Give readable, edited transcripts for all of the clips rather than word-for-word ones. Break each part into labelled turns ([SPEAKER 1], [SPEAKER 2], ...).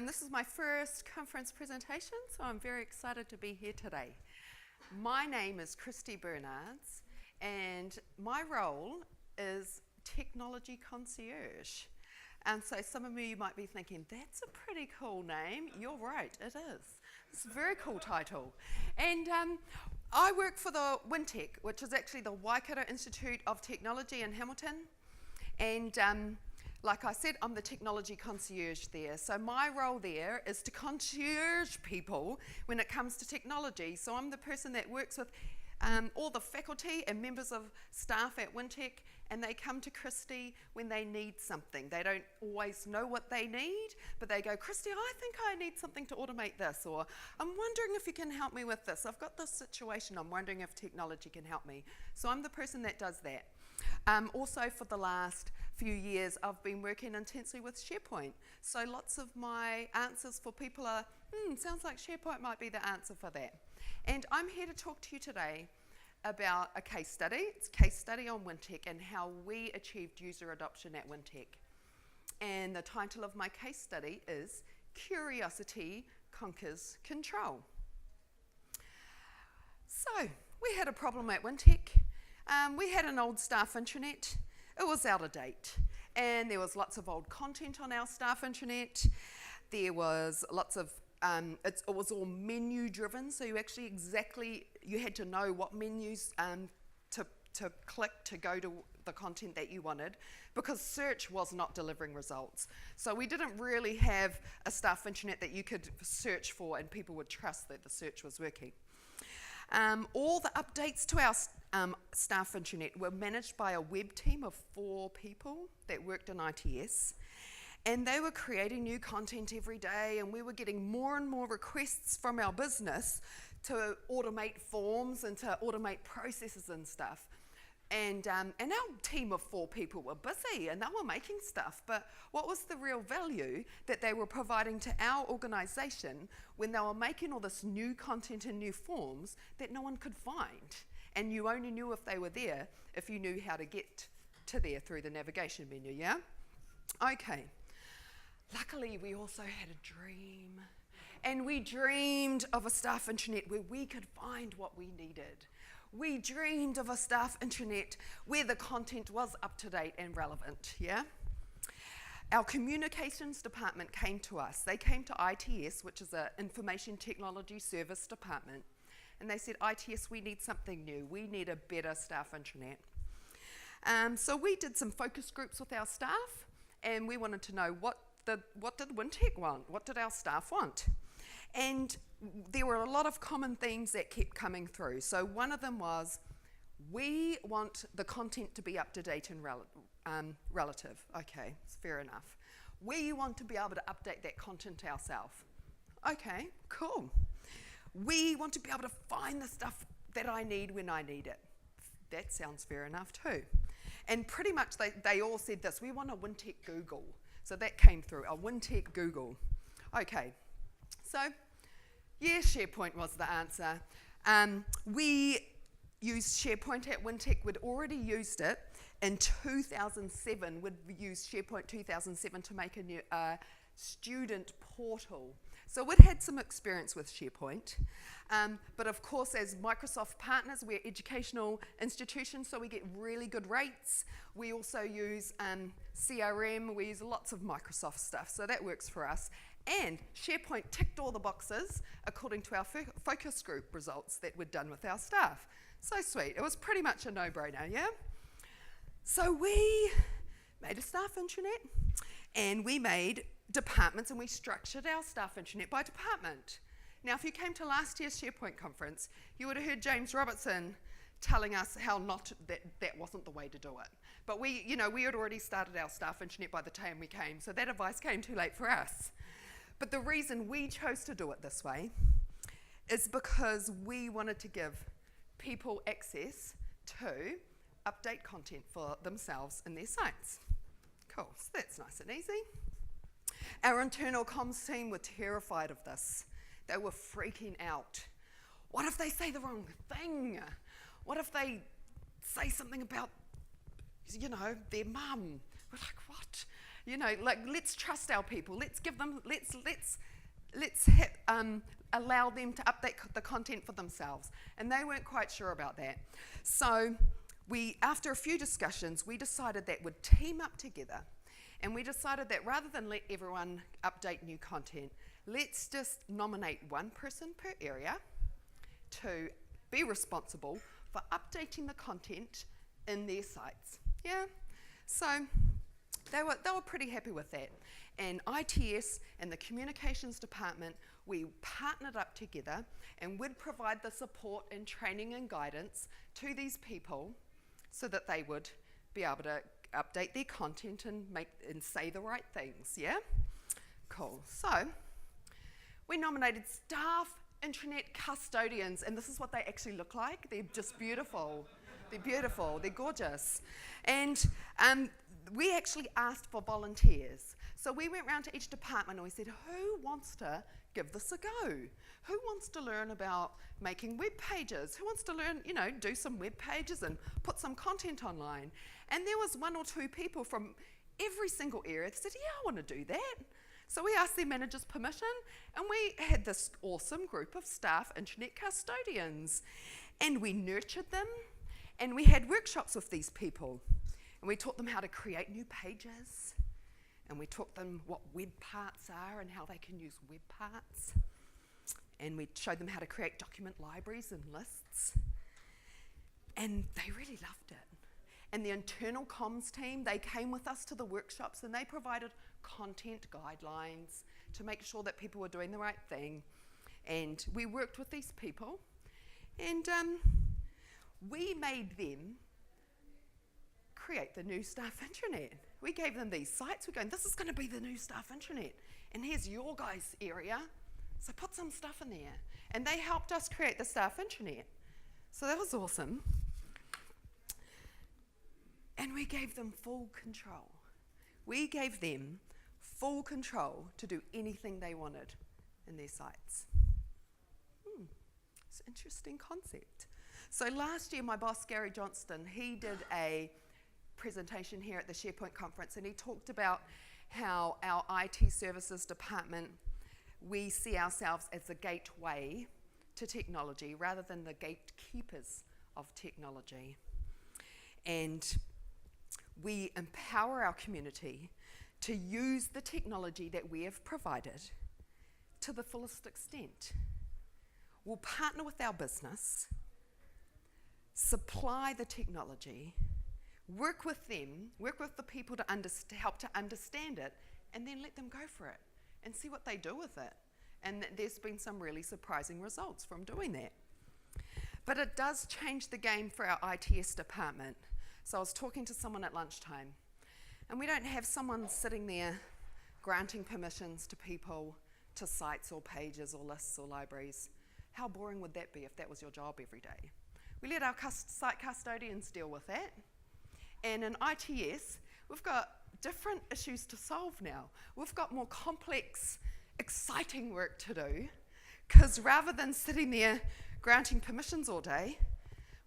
[SPEAKER 1] This is my first conference presentation, so I'm very excited to be here today. My name is Christy Bernards, and my role is Technology Concierge. And so some of you might be thinking, that's a pretty cool name. You're right, it is. It's a very cool title. And I work for the Wintec, which is actually the Waikato Institute of Technology in Hamilton. And like I said, I'm the technology concierge there. So my role there is to concierge people when it comes to technology. So I'm the person that works with all the faculty and members of staff at Wintec, and they come to Christy when they need something. They don't always know what they need, but they go, Christy, I think I need something to automate this, or I'm wondering if you can help me with this. I've got this situation, I'm wondering if technology can help me. So I'm the person that does that. Also, for the last few years, I've been working intensely with SharePoint. So lots of my answers for people are, sounds like SharePoint might be the answer for that. And I'm here to talk to you today about a case study. It's a case study on Wintec and how we achieved user adoption at Wintec. And the title of my case study is Curiosity Conquers Control. So, we had a problem at Wintec. We had an old staff intranet. It was out of date. And there was lots of old content on our staff intranet. There was lots of it was all menu driven, so you actually you had to know what menus to click to go to the content that you wanted, because search was not delivering results. So we didn't really have a staff intranet that you could search for and people would trust that the search was working. All the updates to our staff intranet were managed by a web team of 4 people that worked in ITS. And they were creating new content every day, and we were getting more and more requests from our business to automate forms and to automate processes and stuff. And our team of 4 people were busy and they were making stuff, but what was the real value that they were providing to our organisation when they were making all this new content and new forms that no one could find? And you only knew if they were there if you knew how to get to there through the navigation menu, yeah? Okay. Luckily, we also had a dream, and we dreamed of a staff intranet where we could find what we needed. We dreamed of a staff intranet where the content was up to date and relevant, yeah? Our communications department came to us. They came to ITS, which is an information technology service department, and they said, ITS, we need something new. We need a better staff intranet. So we did some focus groups with our staff, and we wanted to know what did Wintec want? What did our staff want? And there were a lot of common themes that kept coming through. So one of them was, we want the content to be up to date and relative. Okay, it's fair enough. We want to be able to update that content ourselves. Okay, cool. We want to be able to find the stuff that I need when I need it. That sounds fair enough too. And pretty much they all said this, we want a Wintec Google. So that came through, a Wintec Google. Okay, so yeah, SharePoint was the answer. We used SharePoint at Wintec. We'd already used it in 2007. We'd used SharePoint 2007 to make a new student portal. So we'd had some experience with SharePoint. But of course, as Microsoft partners, we're educational institutions, so we get really good rates. We also use CRM, we use lots of Microsoft stuff, so that works for us. And SharePoint ticked all the boxes according to our focus group results that we'd done with our staff. So sweet, it was pretty much a no-brainer, yeah? So we made a staff intranet, and we made departments, and we structured our staff intranet by department. Now, if you came to last year's SharePoint conference, you would have heard James Robertson telling us how that wasn't the way to do it. But we had already started our staff intranet by the time we came, so that advice came too late for us. But the reason we chose to do it this way is because we wanted to give people access to update content for themselves in their sites. Cool, so that's nice and easy. Our internal comms team were terrified of this. They were freaking out. What if they say the wrong thing? What if they say something about, their mum? We're like, what? You know, like, let's trust our people. Let's give them, allow them to update the content for themselves. And they weren't quite sure about that. So after a few discussions, we decided that we'd team up together. And we decided that rather than let everyone update new content, let's just nominate one person per area to be responsible for updating the content in their sites. Yeah? So they were pretty happy with that. And ITS and the communications department, we partnered up together and would provide the support and training and guidance to these people so that they would be able to update their content and say the right things. Yeah? Cool. So we nominated staff intranet custodians, and this is what they actually look like. They're just beautiful. They're beautiful. They're gorgeous. And we actually asked for volunteers. So we went around to each department and we said, who wants to give this a go? Who wants to learn about making web pages? Who wants to learn, do some web pages and put some content online? And there was one or two people from every single area that said, yeah, I want to do that. So we asked their managers permission, and we had this awesome group of staff intranet custodians. And we nurtured them, and we had workshops with these people. And we taught them how to create new pages, and we taught them what web parts are and how they can use web parts. And we showed them how to create document libraries and lists. And they really loved it. And the internal comms team, they came with us to the workshops and they provided content guidelines to make sure that people were doing the right thing. And we worked with these people, and we made them create the new staff intranet. We gave them these sites. We're going, this is going to be the new staff intranet. And here's your guys' area. So put some stuff in there. And they helped us create the staff intranet. So that was awesome. And we gave them full control. We gave them full control to do anything they wanted in their sites. It's an interesting concept. So last year, my boss, Gary Johnston, he did a presentation here at the SharePoint conference, and he talked about how our IT services department, we see ourselves as the gateway to technology rather than the gatekeepers of technology. And we empower our community to use the technology that we have provided to the fullest extent. We'll partner with our business, supply the technology, work with them, work with the people to help to understand it, and then let them go for it and see what they do with it. And there's been some really surprising results from doing that. But it does change the game for our ITS department. So I was talking to someone at lunchtime, and we don't have someone sitting there granting permissions to people, to sites or pages or lists or libraries. How boring would that be if that was your job every day? We let our site custodians deal with that. And in ITS, we've got different issues to solve now. We've got more complex, exciting work to do, because rather than sitting there granting permissions all day,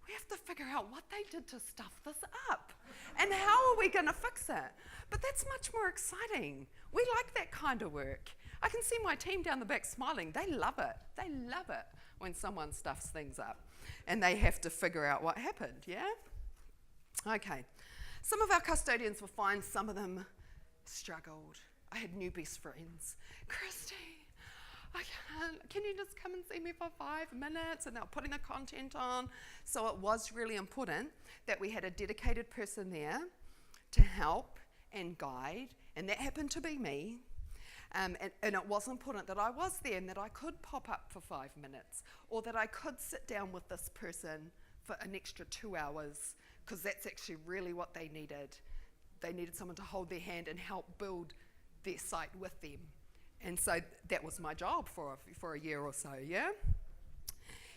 [SPEAKER 1] we have to figure out what they did to stuff this up and how are we going to fix it. But that's much more exciting. We like that kind of work. I can see my team down the back smiling. They love it. They love it when someone stuffs things up and they have to figure out what happened, yeah? Okay. Some of our custodians were fine. Some of them struggled. I had new best friends. Christy, can you just come and see me for 5 minutes? And they were putting the content on. So it was really important that we had a dedicated person there to help and guide, and that happened to be me. And it was important that I was there and that I could pop up for 5 minutes, or that I could sit down with this person for an extra 2 hours, because that's actually really what they needed. They needed someone to hold their hand and help build their site with them. And so that was my job for a year or so, yeah?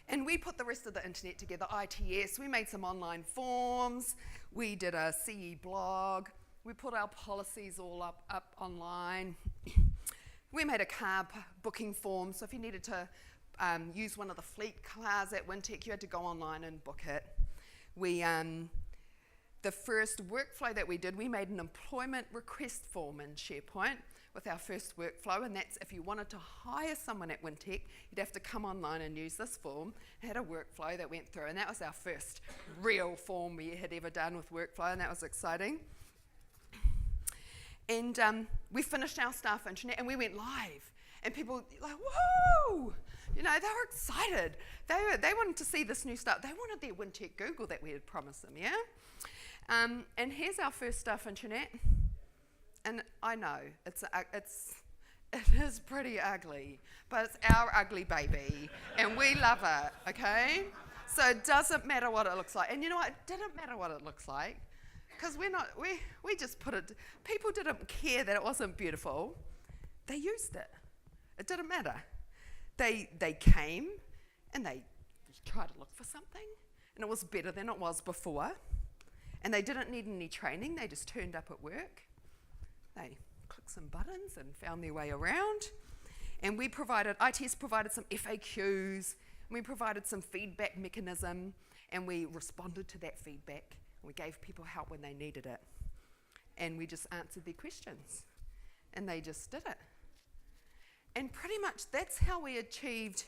[SPEAKER 1] And we put the rest of the internet together, ITS. We made some online forms. We did a CE blog. We put our policies all up online. We made a car booking form, so if you needed to use one of the fleet cars at Wintec, you had to go online and book it. We the first workflow that we did, we made an employment request form in SharePoint with our first workflow, and that's if you wanted to hire someone at Wintec, you'd have to come online and use this form. It had a workflow that went through, and that was our first real form we had ever done with workflow, and that was exciting. And we finished our staff intranet, and we went live, and people were like, whoa! You know, they were excited. They wanted to see this new stuff. They wanted their Wintec Google that we had promised them, yeah? And here's our first staff intranet. And I know, it is pretty ugly, but it's our ugly baby, and we love it, okay? So it doesn't matter what it looks like. And you know what? It didn't matter what it looks like, because we just put it, people didn't care that it wasn't beautiful. They used it. It didn't matter. They came, and they tried to look for something, and it was better than it was before. And they didn't need any training. They just turned up at work. They clicked some buttons and found their way around. And ITS provided some FAQs, and we provided some feedback mechanism, and we responded to that feedback. And we gave people help when they needed it. And we just answered their questions. And they just did it. And pretty much that's how we achieved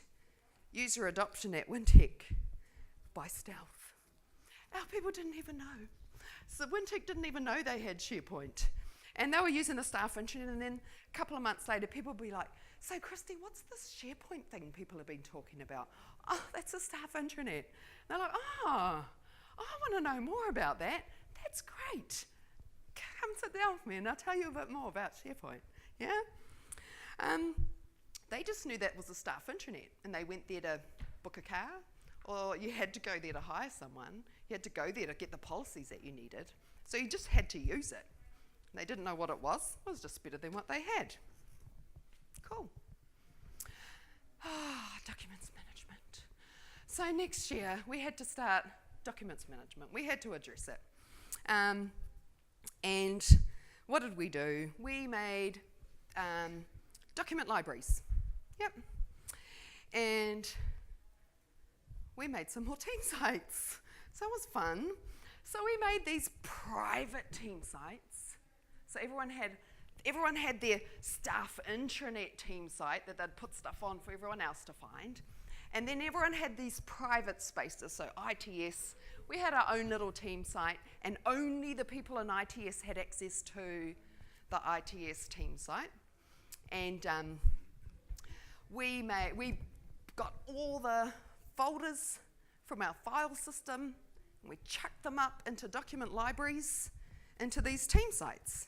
[SPEAKER 1] user adoption at Wintec, by stealth. Our people didn't even know. So Wintec didn't even know they had SharePoint. And they were using the staff intranet, and then a couple of months later, people would be like, so Christy, what's this SharePoint thing people have been talking about? Oh, that's a staff intranet. And they're like, I want to know more about that. That's great. Come sit down with me and I'll tell you a bit more about SharePoint. Yeah? They just knew that was a staff intranet, and they went there to book a car, or you had to go there to hire someone. You had to go there to get the policies that you needed. So you just had to use it. They didn't know what it was. It was just better than what they had. Cool. Documents management. So next year, we had to start documents management. We had to address it. And what did we do? We made document libraries. Yep. And we made some more team sites. So it was fun. So we made these private team sites. So everyone had their staff intranet team site that they'd put stuff on for everyone else to find. And then everyone had these private spaces. So ITS, we had our own little team site, and only the people in ITS had access to the ITS team site. And we got all the folders from our file system, and we chucked them up into document libraries, into these team sites.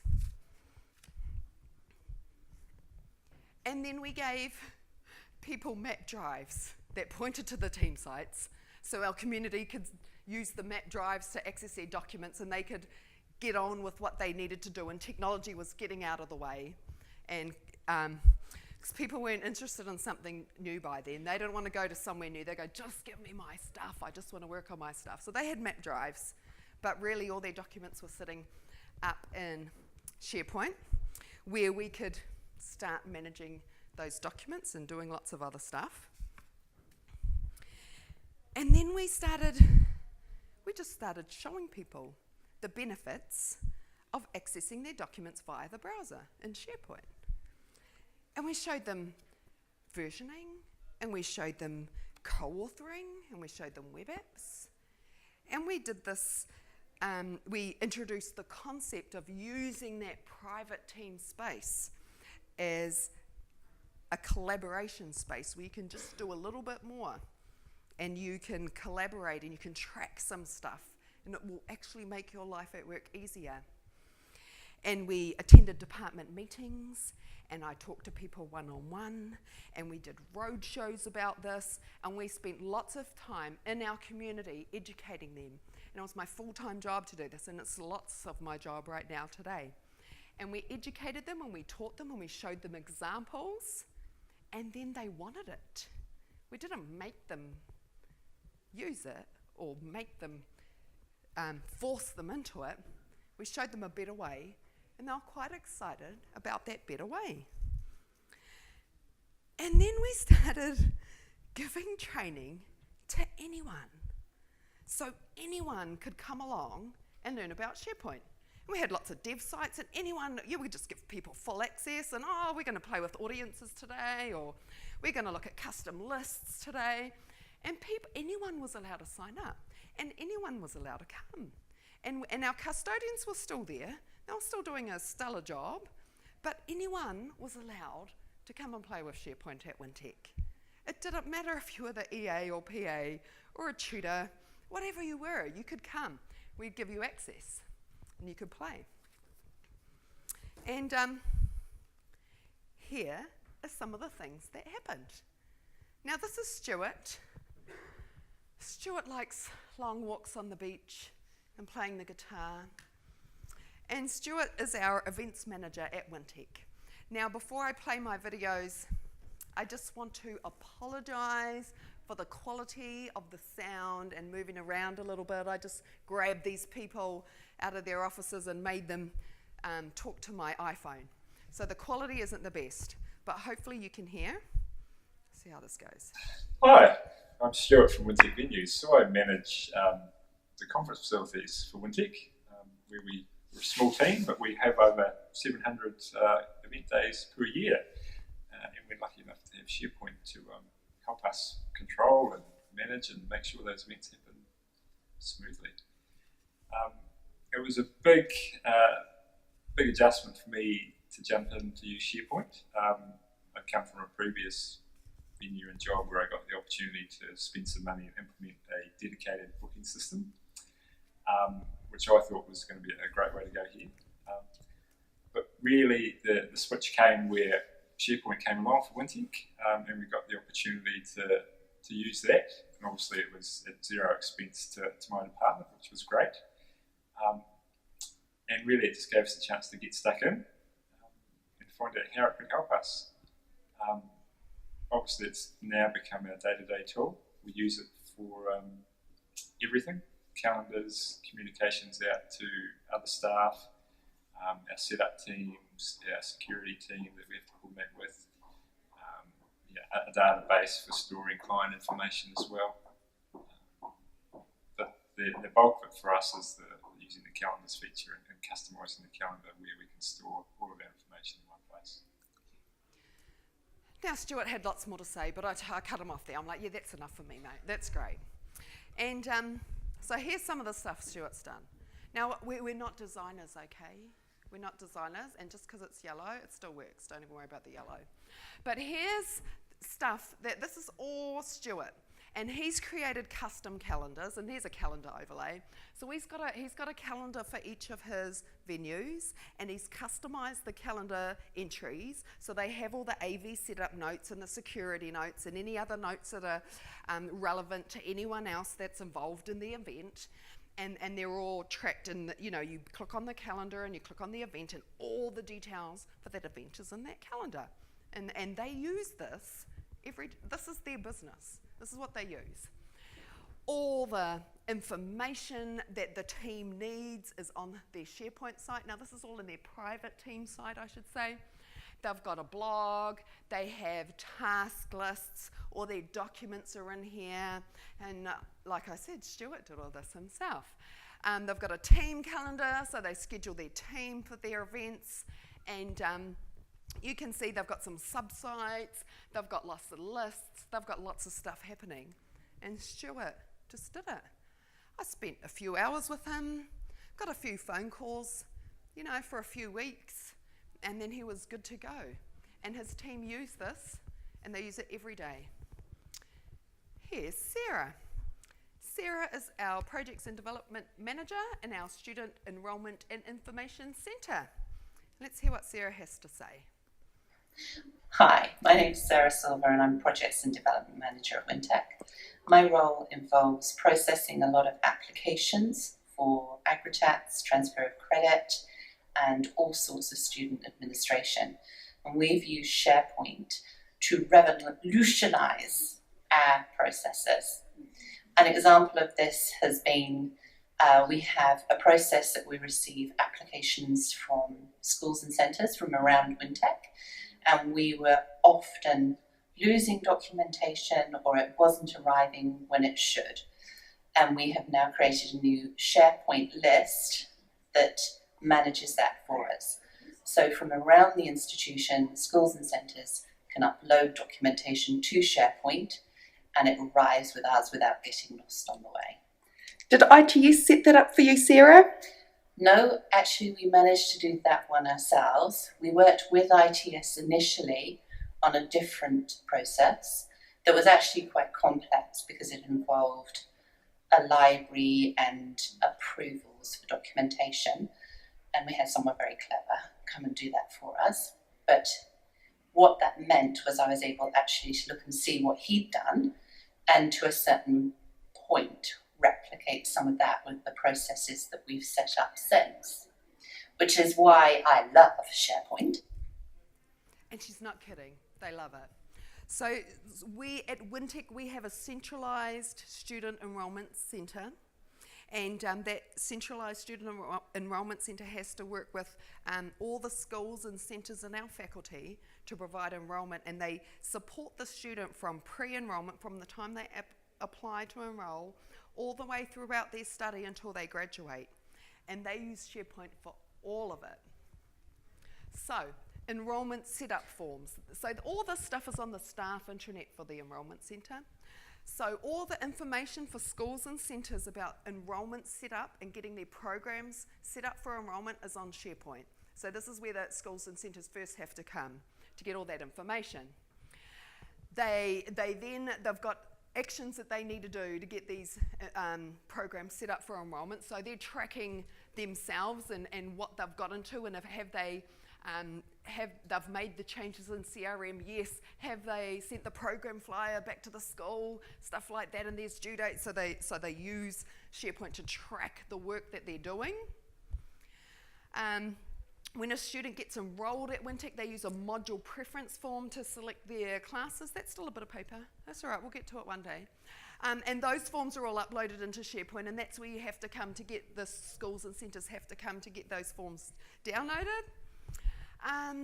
[SPEAKER 1] And then we gave people map drives that pointed to the team sites, so our community could use the map drives to access their documents, and they could get on with what they needed to do, and technology was getting out of the way. And because people weren't interested in something new by then. They didn't want to go to somewhere new. They go, just give me my stuff. I just want to work on my stuff. So they had map drives, but really all their documents were sitting up in SharePoint, where we could start managing those documents and doing lots of other stuff. And then we just started showing people the benefits of accessing their documents via the browser in SharePoint. And we showed them versioning, and we showed them co-authoring, and we showed them web apps. And we did this, we introduced the concept of using that private team space as a collaboration space where you can just do a little bit more, and you can collaborate, and you can track some stuff, and it will actually make your life at work easier. And we attended department meetings, and I talked to people one-on-one, and we did road shows about this, and we spent lots of time in our community educating them. And it was my full-time job to do this, and it's lots of my job right now today. And we educated them, and we taught them, and we showed them examples, and then they wanted it. We didn't make them use it or make them force them into it. We showed them a better way, and they were quite excited about that better way. And then we started giving training to anyone. So anyone could come along and learn about SharePoint. We had lots of dev sites, and anyone, we just give people full access, and we're going to play with audiences today, or we're going to look at custom lists today. And anyone was allowed to sign up, and anyone was allowed to come. And our custodians were still there. They were still doing a stellar job, but anyone was allowed to come and play with SharePoint at Wintec. It didn't matter if you were the EA or PA or a tutor, whatever you were, you could come. We'd give you access, and you could play. And here are some of the things that happened. Now this is Stuart. Stuart likes long walks on the beach and playing the guitar. And Stuart is our events manager at Wintec. Now before I play my videos, I just want to apologise for the quality of the sound and moving around a little bit. I just grabbed these people out of their offices and made them talk to my iPhone. So the quality isn't the best, but hopefully you can hear. See how this goes.
[SPEAKER 2] Hi, I'm Stuart from Wintec Venues. So I manage the conference facilities for Wintec, where we're a small team, but we have over 700 event days per year. And we're lucky enough to have SharePoint to help us control and manage and make sure those events happen smoothly. It was a big adjustment for me to jump in to use SharePoint. I'd come from a previous venue and job where I got the opportunity to spend some money and implement a dedicated booking system, which I thought was going to be a great way to go here. But really the switch came where SharePoint came along for Wintec, and we got the opportunity to use that. And obviously it was at zero expense to my department, which was great. And really it just gave us a chance to get stuck in and find out how it could help us. Obviously it's now become our day-to-day tool. We use it for everything: calendars, communications out to other staff, our setup teams, our security team that we have to coordinate with, a database for storing client information as well. But the bulk of it for us is using the calendars feature and customising the calendar where we can store all of our information in one place.
[SPEAKER 1] Now Stuart had lots more to say, but I cut him off there. I'm like, yeah, that's enough for me, mate. That's great. And so here's some of the stuff Stuart's done. Now we're not designers, okay? We're not designers, and just because it's yellow, it still works. Don't even worry about the yellow. But here's stuff this is all Stuart. And he's created custom calendars, and there's a calendar overlay. So he's got a calendar for each of his venues, and he's customized the calendar entries so they have all the AV setup notes and the security notes and any other notes that are relevant to anyone else that's involved in the event. And they're all tracked in, you click on the calendar and you click on the event, and all the details for that event is in that calendar. And they use this this is their business. This is what they use. All the information that the team needs is on their SharePoint site. Now this is all in their private team site, I should say. They've got a blog, they have task lists, all their documents are in here. And like I said, Stuart did all this himself. They've got a team calendar, so they schedule their team for their events. And you can see they've got some subsites, they've got lots of lists, they've got lots of stuff happening. And Stuart just did it. I spent a few hours with him, got a few phone calls, for a few weeks, and then he was good to go. And his team use this, and they use it every day. Here's Sarah. Sarah is our Projects and Development Manager in our Student Enrolment and Information Centre. Let's hear what Sarah has to say.
[SPEAKER 3] Hi, my name is Sarah Silver and I'm Projects and Development Manager at Wintec. My role involves processing a lot of applications for aggregates, transfer of credit, and all sorts of student administration. And we've used SharePoint to revolutionize our processes. An example of this has been we have a process that we receive applications from schools and centres from around Wintec, and we were often losing documentation or it wasn't arriving when it should. and we have now created a new SharePoint list that manages that for us. So from around the institution, schools and centres can upload documentation to SharePoint, and it arrives with us without getting lost on the way.
[SPEAKER 4] Did ITS set that up for you, Sarah?
[SPEAKER 3] No, actually we managed to do that one ourselves. We worked with ITS initially on a different process that was actually quite complex because it involved a library and approvals for documentation, and we had someone very clever come and do that for us. But what that meant was I was able actually to look and see what he'd done, and to a certain point replicate some of that with the processes that we've set up since, which is why I love SharePoint.
[SPEAKER 1] And she's not kidding, they love it. So we at Wintec, we have a centralised student enrolment centre, and that centralised student enrolment centre has to work with all the schools and centres in our faculty to provide enrolment, and they support the student from pre-enrolment, from the time they apply to enrol, all the way throughout their study until they graduate. And they use SharePoint for all of it. So, enrolment setup forms. So all this stuff is on the staff intranet for the enrolment centre. So all the information for schools and centres about enrolment setup and getting their programs set up for enrolment is on SharePoint. So this is where the schools and centres first have to come to get all that information. They've got actions that they need to do to get these programs set up for enrolment. So they're tracking themselves and what they've got into, and have they they've made the changes in CRM, yes. Have they sent the program flyer back to the school, stuff like that, and there's due dates, so they use SharePoint to track the work that they're doing. When a student gets enrolled at Wintec, they use a module preference form to select their classes. That's still a bit of paper. That's all right, we'll get to it one day. And those forms are all uploaded into SharePoint, and that's where you have to come to get, the schools and centres have to come to get those forms downloaded.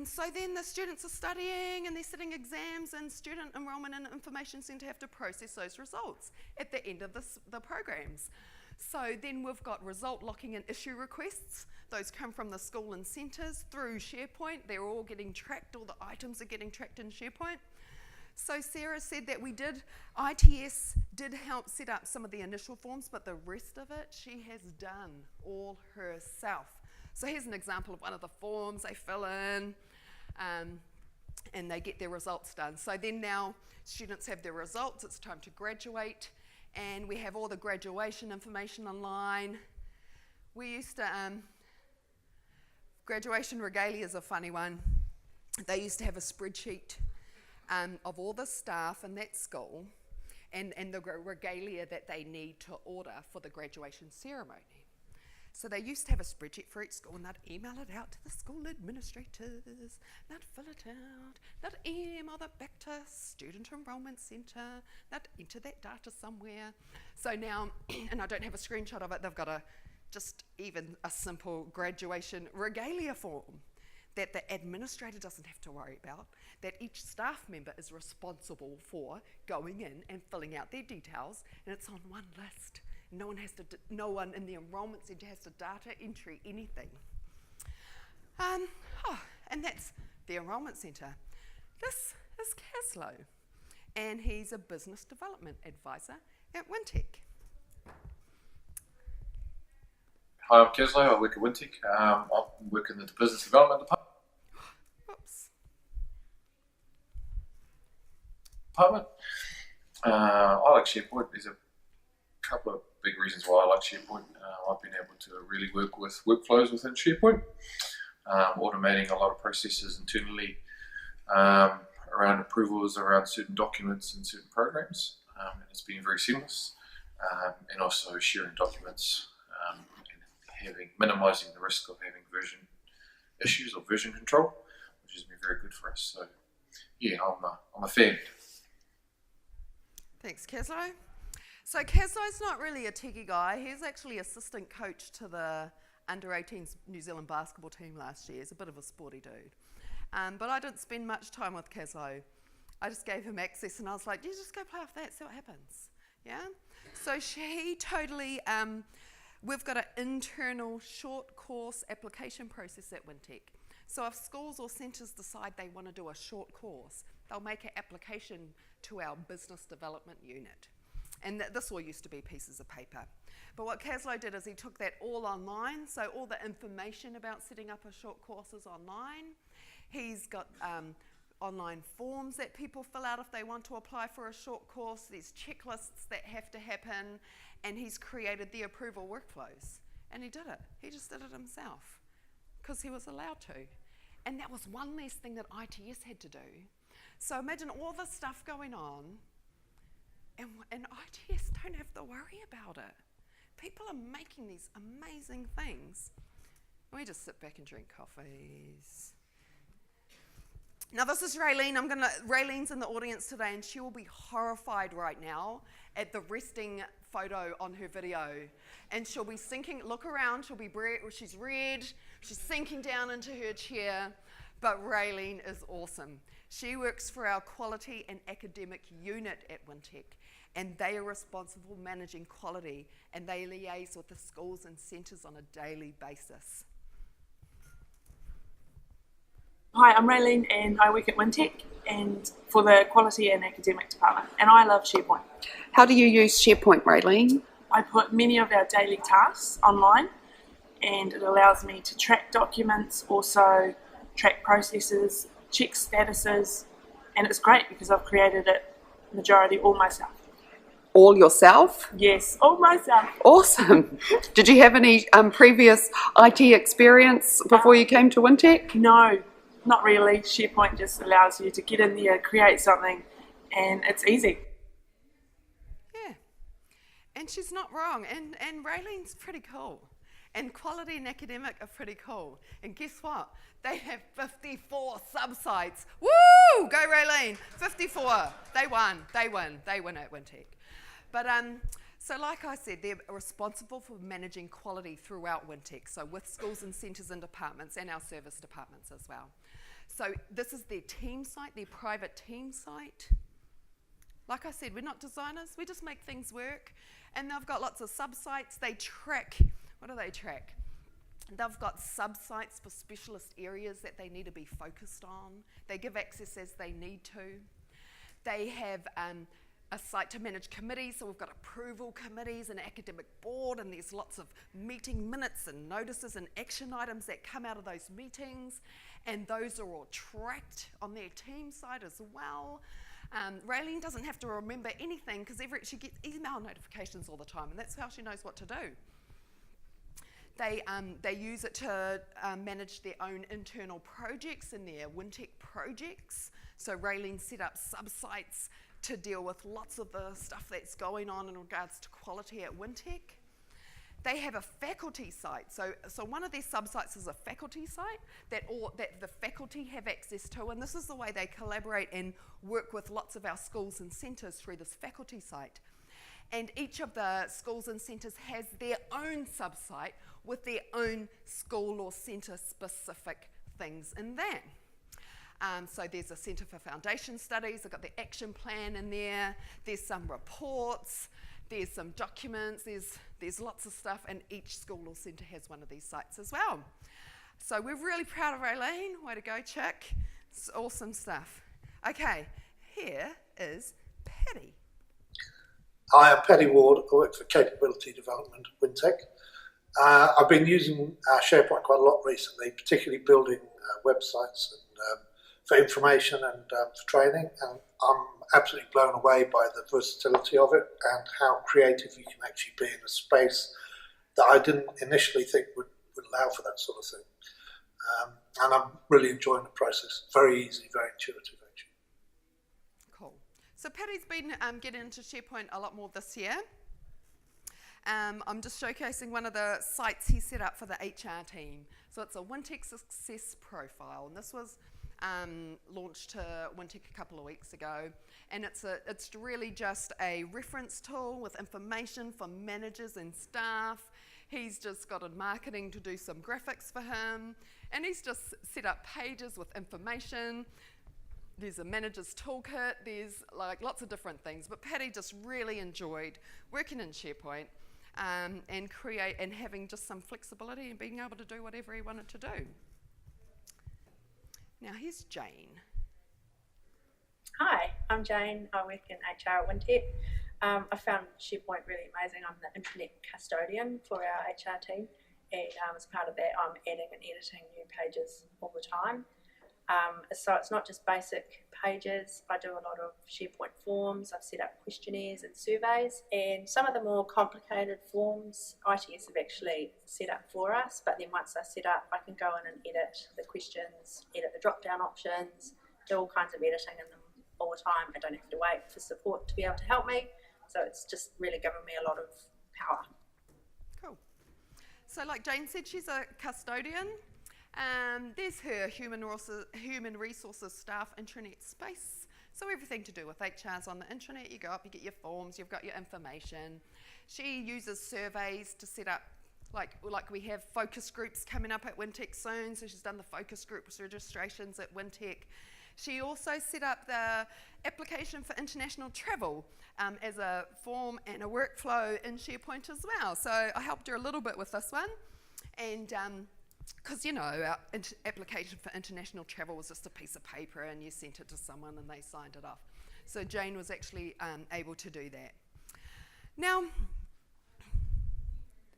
[SPEAKER 1] So then the students are studying and they're sitting exams, and Student Enrolment and Information Centre have to process those results at the end of the programs. So then we've got result locking and issue requests. Those come from the school and centres through SharePoint. They're all getting tracked, all the items are getting tracked in SharePoint. So Sarah said that ITS did help set up some of the initial forms, but the rest of it she has done all herself. So here's an example of one of the forms they fill in, and they get their results done. So then now students have their results, it's time to graduate, and we have all the graduation information online. We used to, graduation regalia is a funny one. They used to have a spreadsheet of all the staff in that school and the regalia that they need to order for the graduation ceremony. So they used to have a spreadsheet for each school, and they'd email it out to the school administrators, they'd fill it out, they'd email that back to Student Enrolment Centre, they'd enter that data somewhere. So now, and I don't have a screenshot of it, they've got just even a simple graduation regalia form that the administrator doesn't have to worry about, that each staff member is responsible for going in and filling out their details, and it's on one list. No one in the enrolment centre has to data entry anything. And that's the enrolment centre. This is Caslow, and he's a business development advisor at Wintec.
[SPEAKER 5] Hi, I'm Caslow. I work at Wintec. I work in the business development department. I like SharePoint. There's a couple of big reasons why I like SharePoint. I've been able to really work with workflows within SharePoint, automating a lot of processes internally around approvals, around certain documents and certain programs. And it's been very seamless, and also sharing documents and minimizing the risk of having version issues or version control, which has been very good for us. So yeah, I'm a fan.
[SPEAKER 1] Thanks, Caslow. So Caslow's not really a techie guy. He's actually assistant coach to the under-18s New Zealand basketball team last year. He's a bit of a sporty dude. But I didn't spend much time with Caslow. I just gave him access and I was like, you just go play off that, see what happens. Yeah? So he totally, we've got an internal short course application process at Wintec. So if schools or centres decide they want to do a short course, they'll make an application to our business development unit. And this all used to be pieces of paper. But what Caslow did is he took that all online, so all the information about setting up a short course is online. He's got online forms that people fill out if they want to apply for a short course. There's checklists that have to happen, and he's created the approval workflows. And he did it. He just did it himself because he was allowed to. And that was one less thing that ITS had to do. So imagine all this stuff going on, and ITS don't have to worry about it. People are making these amazing things. We just sit back and drink coffees. Now this is Raylene. Raylene's in the audience today, and she will be horrified right now at the resting photo on her video. And she'll be sinking, look around, she's red, she's sinking down into her chair. But Raylene is awesome. She works for our quality and academic unit at Wintec, and they are responsible for managing quality, and they liaise with the schools and centres on a daily basis.
[SPEAKER 6] Hi, I'm Raylene and I work at Wintec and for the Quality and Academic Department, and I love SharePoint.
[SPEAKER 4] How do you use SharePoint, Raylene?
[SPEAKER 6] I put many of our daily tasks online, and it allows me to track documents, also track processes, check statuses, and it's great because I've created it majority all myself.
[SPEAKER 4] All yourself?
[SPEAKER 6] Yes, all myself.
[SPEAKER 4] Awesome. Did you have any previous IT experience before you came to Wintec?
[SPEAKER 6] No, not really. SharePoint just allows you to get in there, create something, and it's easy.
[SPEAKER 1] Yeah, and she's not wrong, and Raylene's pretty cool. And Quality and Academic are pretty cool. And guess what? They have 54 sub-sites. Woo! Go Raylene! 54. They win at Wintec. But so like I said, they're responsible for managing quality throughout Wintec, so with schools and centres and departments and our service departments as well. So this is their team site, their private team site. Like I said, we're not designers, we just make things work. And they've got lots of sub-sites. They track, what do they track? They've got sub-sites for specialist areas that they need to be focused on. They give access as they need to. They have a site to manage committees, so we've got approval committees and academic board, and there's lots of meeting minutes and notices and action items that come out of those meetings, and those are all tracked on their team site as well. Raylene doesn't have to remember anything because she gets email notifications all the time, and that's how she knows what to do. They use it to manage their own internal projects and their Wintec projects. So Raylene set up sub-sites to deal with lots of the stuff that's going on in regards to quality at Wintec. They have a faculty site. So one of their sub-sites is a faculty site that the faculty have access to, and this is the way they collaborate and work with lots of our schools and centres through this faculty site. And each of the schools and centres has their own sub-site with their own school or centre specific things in there. So there's a Centre for Foundation Studies, they've got the action plan in there, there's some reports, there's some documents, there's lots of stuff, and each school or centre has one of these sites as well. So we're really proud of Raylene, way to go chick, it's awesome stuff. Okay, here is Paddy.
[SPEAKER 7] Hi, I'm Paddy Ward. I work for Capability Development at Wintec. I've been using SharePoint quite a lot recently, particularly building websites and for information and for training. And I'm absolutely blown away by the versatility of it and how creative you can actually be in a space that I didn't initially think would allow for that sort of thing. And I'm really enjoying the process. Very easy, very intuitive, actually.
[SPEAKER 1] Cool. So Paddy's been getting into SharePoint a lot more this year. I'm just showcasing one of the sites he set up for the HR team. So it's a Wintec Success Profile, and this was launched to Wintec a couple of weeks ago. And it's really just a reference tool with information for managers and staff. He's just got in marketing to do some graphics for him, and he's just set up pages with information. there's a manager's toolkit, there's like lots of different things, but Patty just really enjoyed working in SharePoint and having just some flexibility and being able to do whatever he wanted to do. Now here's Jane.
[SPEAKER 8] Hi, I'm Jane. I work in HR at Wintec. I found SharePoint really amazing. I'm the internet custodian for our HR team, and as part of that I'm adding and editing new pages all the time. So it's not just basic pages. I do a lot of SharePoint forms. I've set up questionnaires and surveys, and some of the more complicated forms ITS have actually set up for us, but then once they're set up I can go in and edit the questions, edit the drop down options, do all kinds of editing in them all the time. I don't have to wait for support to be able to help me, so it's just really given me a lot of power.
[SPEAKER 1] Cool. So like Jane said, she's a custodian. There's her human resources staff intranet space. So everything to do with HR's on the intranet. You go up, you get your forms, you've got your information. She uses surveys to set up, like we have focus groups coming up at Wintec soon, so she's done the focus groups registrations at Wintec. She also set up the application for international travel as a form and a workflow in SharePoint as well. So I helped her a little bit with this one. And because, you know, our application for international travel was just a piece of paper and you sent it to someone and they signed it off. So Jane was actually able to do that. Now,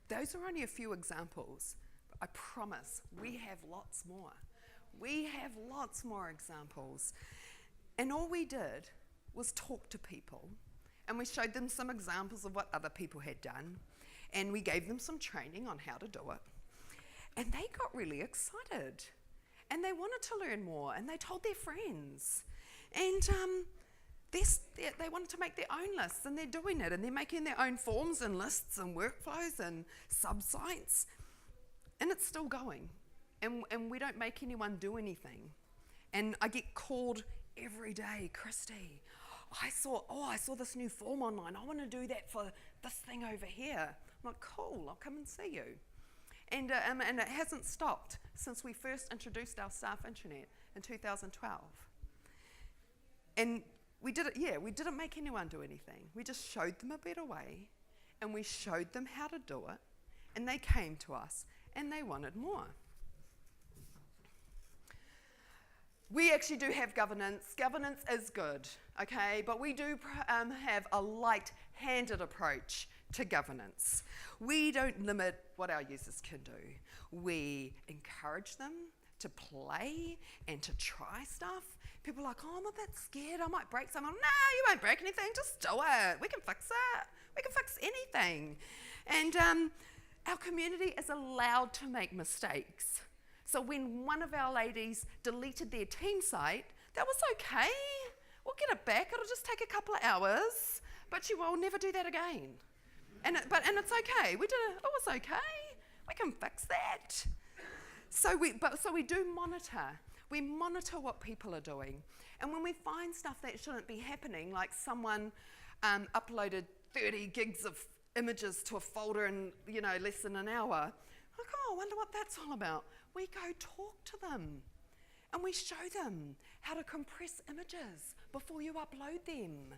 [SPEAKER 1] those are only a few examples. I promise we have lots more. We have lots more examples. And all we did was talk to people, and we showed them some examples of what other people had done, and we gave them some training on how to do it. And they got really excited, and they wanted to learn more, and they told their friends. And they wanted to make their own lists, and they're doing it, and they're making their own forms and lists and workflows and sub-sites, and it's still going. And we don't make anyone do anything. And I get called every day, Christy, I saw this new form online. I want to do that for this thing over here. I'm like, cool, I'll come and see you. And it hasn't stopped since we first introduced our staff intranet in 2012. And we didn't make anyone do anything. We just showed them a better way, and we showed them how to do it, and they came to us, and they wanted more. We actually do have governance. Governance is good, okay? But we do have a light-handed approach to governance. We don't limit what our users can do. We encourage them to play and to try stuff. People are like, oh, I'm not that scared. I might break something. No, you won't break anything. Just do it. We can fix it. We can fix anything. And our community is allowed to make mistakes. So when one of our ladies deleted their team site, that was okay. We'll get it back. It'll just take a couple of hours, but she will never do that again. And it's okay. We did it. It was okay. We can fix that. So we do monitor. We monitor what people are doing. And when we find stuff that shouldn't be happening, like someone uploaded 30 gigs of images to a folder in less than an hour, like, oh, I wonder what that's all about. We go talk to them and we show them how to compress images before you upload them.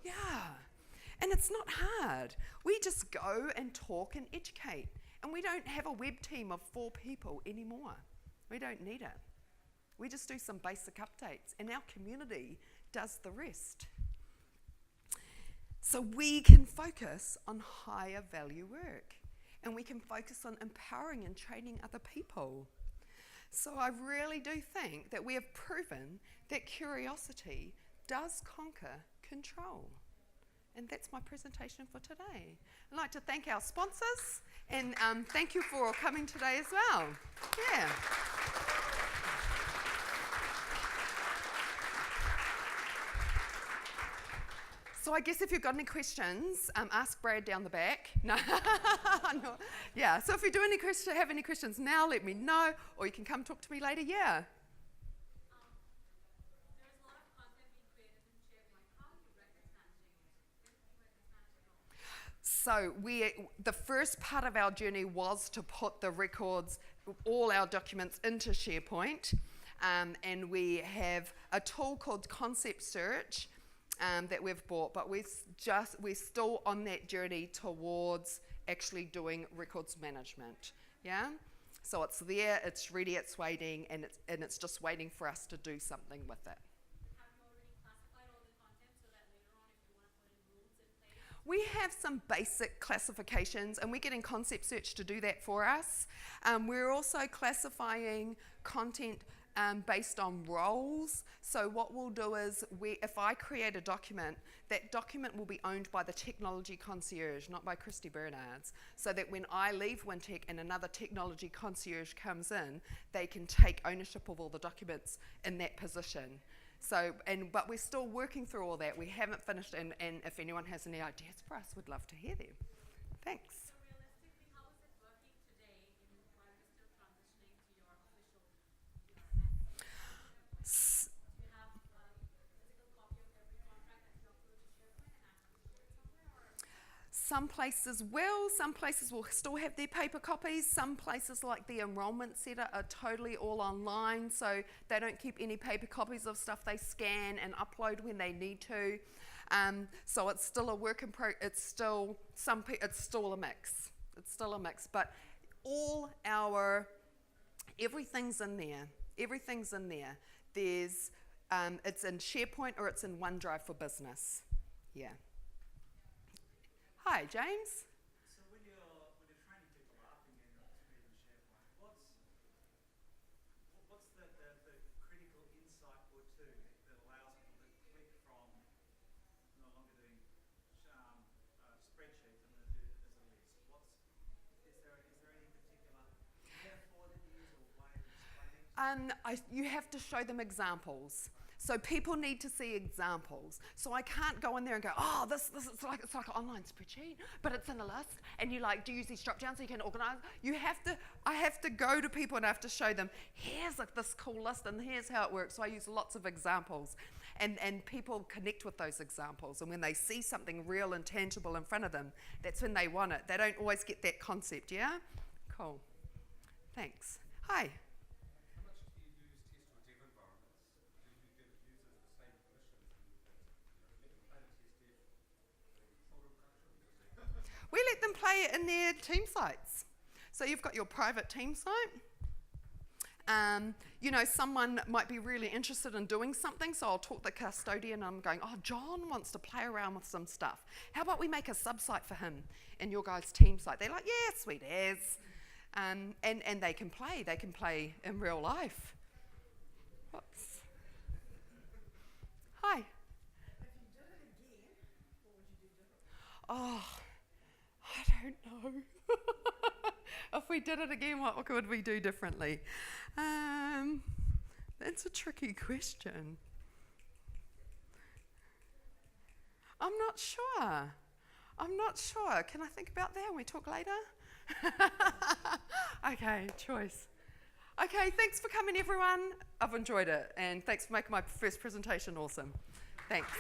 [SPEAKER 1] Yeah, and it's not hard. We just go and talk and educate, and we don't have a web team of 4 people anymore. We don't need it. We just do some basic updates, and our community does the rest. So we can focus on higher value work. And we can focus on empowering and training other people. So I really do think that we have proven that curiosity does conquer control. And that's my presentation for today. I'd like to thank our sponsors, and thank you for coming today as well. Yeah. So I guess if you've got any questions, ask Brad down the back. No, no. Yeah. So if you have any questions now, let me know, or you can come talk to me later. Yeah.
[SPEAKER 9] There's a lot of content being created in SharePoint. How are you records managing it?
[SPEAKER 1] So the first part of our journey was to put the records, all our documents into SharePoint. and we have a tool called Concept Search that we've bought, but we're still on that journey towards actually doing records management. Yeah, so it's there, it's ready, it's waiting, and it's just waiting for us to do something with it.
[SPEAKER 9] Have you already classified all the content so that later on, if you want to put in rules in place?
[SPEAKER 1] We have some basic classifications, and we're getting Concept Search to do that for us. We're also classifying content based on roles. So what we'll do is, if I create a document, that document will be owned by the technology concierge, not by Christy Bernards, so that when I leave Wintec and another technology concierge comes in, they can take ownership of all the documents in that position. So, but we're still working through all that. We haven't finished, and if anyone has any ideas for us, we'd love to hear them. Thanks.
[SPEAKER 9] So realistically, how is it working today while you're still transitioning to your official do you have a physical copy of every contract that you upload to SharePoint and actually share it somewhere? Or?
[SPEAKER 1] Some places will, some places will still have their paper copies. Some places like the enrollment centre are totally all online, so they don't keep any paper copies of stuff. They scan and upload when they need to. So it's still a work in progress. It's still a mix. It's still a mix, but everything's in there. Everything's in there. There's it's in SharePoint or it's in OneDrive for Business. Yeah. Hi, James.
[SPEAKER 10] So when you're training people up and getting up to speed in SharePoint, what's the critical insight or two that allows people to click from no longer doing spreadsheets and then do it as a list? Is there any particular metaphor that you use or way of explaining?
[SPEAKER 1] You have to show them examples. So people need to see examples. So I can't go in there and go, oh, this is like it's like an online spreadsheet, but it's in a list, and you do use these drop downs so you can organize. I have to go to people and I have to show them, here's this cool list and here's how it works. So I use lots of examples, and people connect with those examples. And when they see something real and tangible in front of them, that's when they want it. They don't always get that concept. Yeah, cool. Thanks. Hi. We let them play it in their team sites. So you've got your private team site. Someone might be really interested in doing something, so I'll talk to the custodian. I'm going, oh, John wants to play around with some stuff. How about we make a sub-site for him in your guys' team site? They're like, yeah, sweet as. And they can play. They can play in real life. Whoops. Hi.
[SPEAKER 11] If you did it again, what would you do differently?
[SPEAKER 1] Oh, I don't know. If we did it again, what could we do differently? That's a tricky question. I'm not sure. Can I think about that when we talk later? Okay, choice. Okay, thanks for coming, everyone. I've enjoyed it, and thanks for making my first presentation awesome. Thanks.